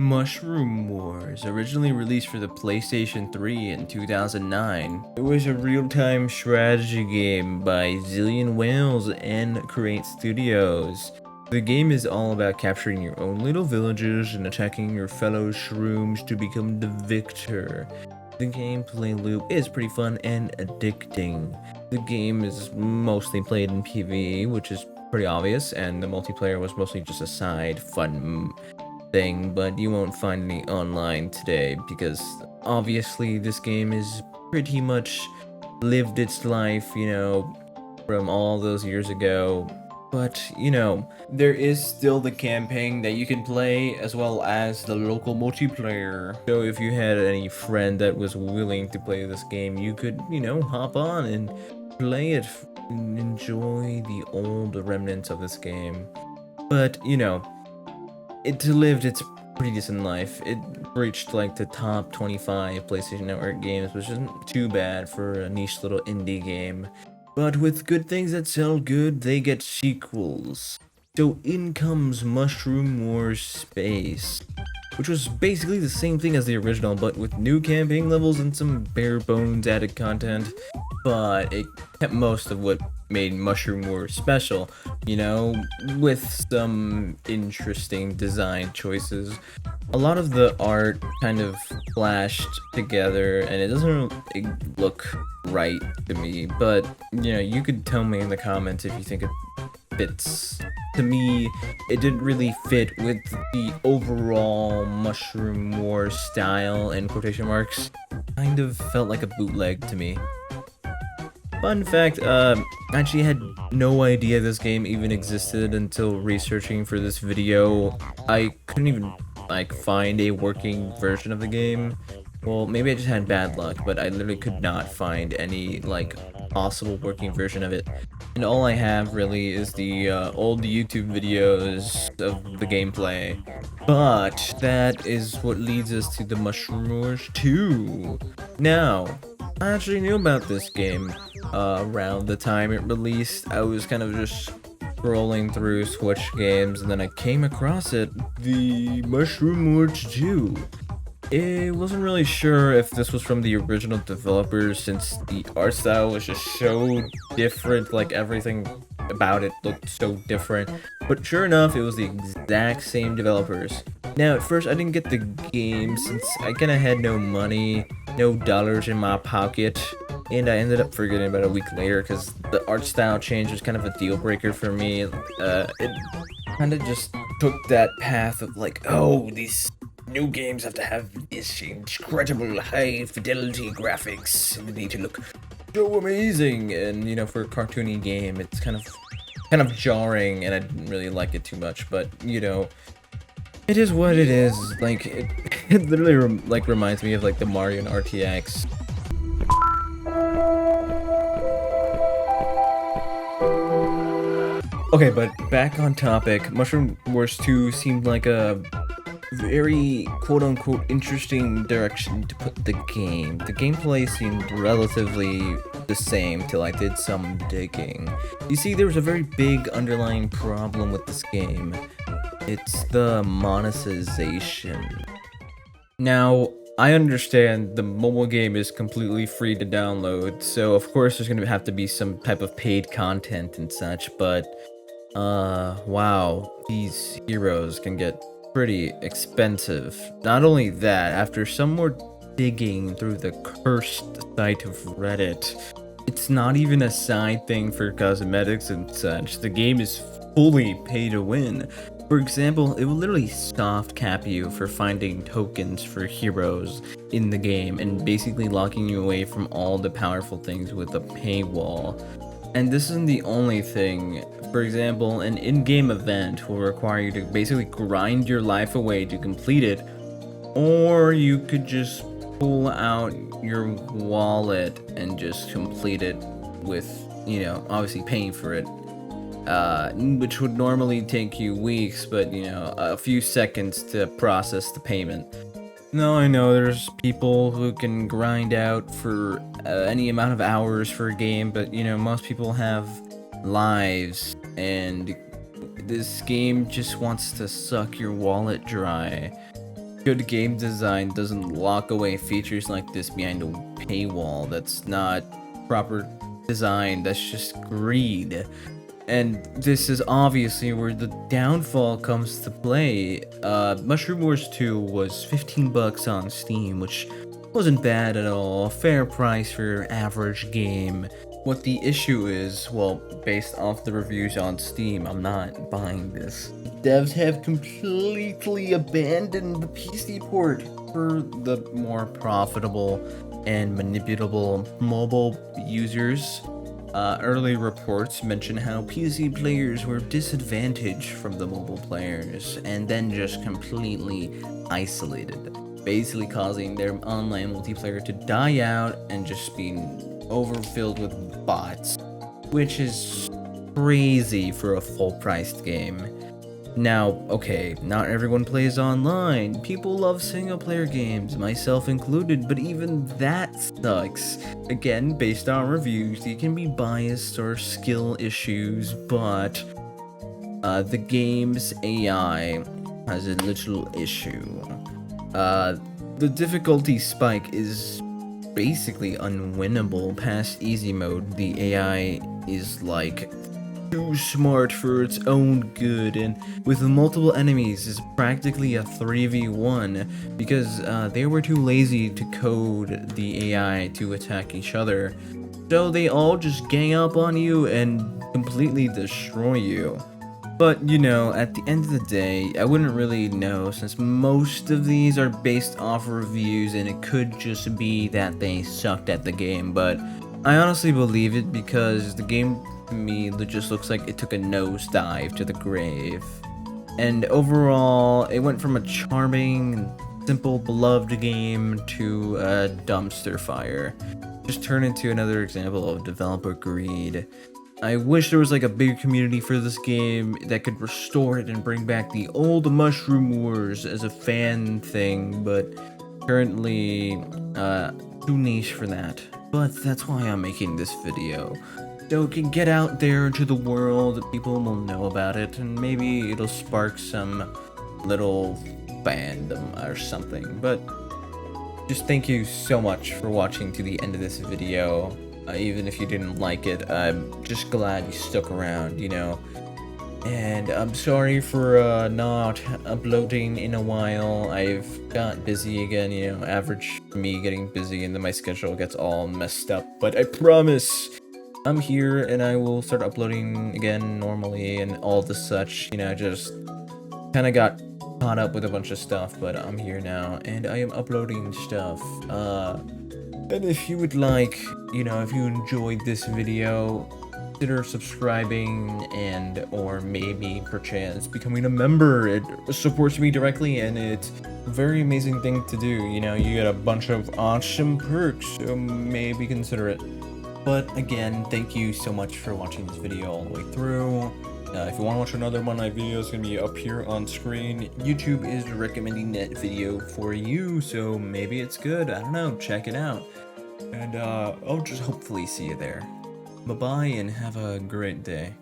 Mushroom Wars, originally released for the PlayStation 3 in 2009. It was a real-time strategy game by Zillion Whales and Create Studios. The game is all about capturing your own little villages and attacking your fellow shrooms to become the victor. The gameplay loop is pretty fun and addicting. The game is mostly played in PvE, which is pretty obvious, and the multiplayer was mostly just a side fun thing, but you won't find any online today because obviously this game is pretty much lived its life, from all those years ago. But, there is still the campaign that you can play as well as the local multiplayer. So if you had any friend that was willing to play this game, you could, hop on and play it and enjoy the old remnants of this game. But, it lived its pretty decent life. It reached like the top 25 PlayStation Network games, which isn't too bad for a niche little indie game. But with good things that sell good, they get sequels. So in comes Mushroom Wars Space, which was basically the same thing as the original, but with new campaign levels and some bare bones added content. But it kept most of what made Mushroom Wars special, with some interesting design choices. A lot of the art kind of flashed together, and it doesn't really look right to me, but, you could tell me in the comments if you think it fits. To me, it didn't really fit with the overall Mushroom Wars style, in quotation marks. Kind of felt like a bootleg to me. Fun fact, I actually had no idea this game even existed until researching for this video. I couldn't even, find a working version of the game. Well, maybe I just had bad luck, but I literally could not find any, possible working version of it. And all I have, really, is the, old YouTube videos of the gameplay. But that is what leads us to the Mushroom Wars 2. Now, I actually knew about this game around the time it released. I was kind of just scrolling through Switch games, and then I came across it, the Mushroom Wars 2. I wasn't really sure if this was from the original developers, since the art style was just so different, everything about it looked so different. But sure enough, it was the exact same developers. Now, at first, I didn't get the game since I kind of had no money, no dollars in my pocket, and I ended up forgetting about a week later because the art style change was kind of a deal breaker for me. It kind of just took that path of oh, these new games have to have this incredible high fidelity graphics. They need to look so amazing, and for a cartoony game, it's kind of jarring, and I didn't really like it too much. But it is what it is. It literally reminds me of the Mario and RTX. Okay, but back on topic. Mushroom Wars 2 seemed like a very quote-unquote interesting direction to put the game. The gameplay seemed relatively the same till I did some digging. You see, there was a very big underlying problem with this game. It's the monetization. Now, I understand the mobile game is completely free to download, so of course there's gonna have to be some type of paid content and such, but wow, these heroes can get pretty expensive. Not only that, after some more digging through the cursed site of Reddit, it's not even a side thing for cosmetics and such. The game is fully pay to win. For example, it will literally soft cap you for finding tokens for heroes in the game and basically locking you away from all the powerful things with a paywall. And this isn't the only thing. For example, an in-game event will require you to basically grind your life away to complete it, or you could just pull out your wallet and just complete it with, obviously paying for it. Which would normally take you weeks, but, a few seconds to process the payment. No, I know there's people who can grind out for any amount of hours for a game, but, most people have lives, and this game just wants to suck your wallet dry. Good game design doesn't lock away features like this behind a paywall. That's not proper design, that's just greed. And this is obviously where the downfall comes to play. Mushroom Wars 2 was 15 bucks on Steam, which wasn't bad at all. A fair price for your average game. What the issue is, well, based off the reviews on Steam, I'm not buying this. Devs have completely abandoned the PC port for the more profitable and manipulable mobile users. Early reports mention how PC players were disadvantaged from the mobile players and then just completely isolated, basically causing their online multiplayer to die out and just being overfilled with bots, which is crazy for a full-priced game. Now, okay, not everyone plays online. People love single-player games, myself included, but even that sucks. Again, based on reviews, you can be biased or skill issues, but the game's AI has a little issue. The difficulty spike is basically unwinnable past easy mode. The AI is like too smart for its own good, and with multiple enemies is practically a 3v1 because they were too lazy to code the AI to attack each other. So they all just gang up on you and completely destroy you. But, you know, at the end of the day, I wouldn't really know since most of these are based off reviews and it could just be that they sucked at the game, but I honestly believe it because the game to me just looks like it took a nosedive to the grave. And overall, it went from a charming, simple, beloved game to a dumpster fire. Just turned into another example of developer greed. I wish there was like a bigger community for this game that could restore it and bring back the old Mushroom Wars as a fan thing, but currently too niche for that. But that's why I'm making this video. So it can get out there into the world, people will know about it, and maybe it'll spark some little fandom or something. But just thank you so much for watching to the end of this video. Even if you didn't like it, I'm just glad you stuck around, you know. And I'm sorry for not uploading in a while. I've got busy again, you know, average me getting busy and then my schedule gets all messed up. But I promise I'm here and I will start uploading again normally and all the such, you know, just kind of got caught up with a bunch of stuff, but I'm here now and I am uploading stuff. And if you would like, you know, if you enjoyed this video, consider subscribing and or maybe perchance becoming a member. It supports me directly and it's a very amazing thing to do. You know, you get a bunch of awesome perks, so maybe consider it. But again, thank you so much for watching this video all the way through. If you want to watch another one of my videos, it's going to be up here on screen. YouTube is recommending that video for you, so maybe it's good. I don't know. Check it out. And I'll just hopefully see you there. Bye-bye and have a great day.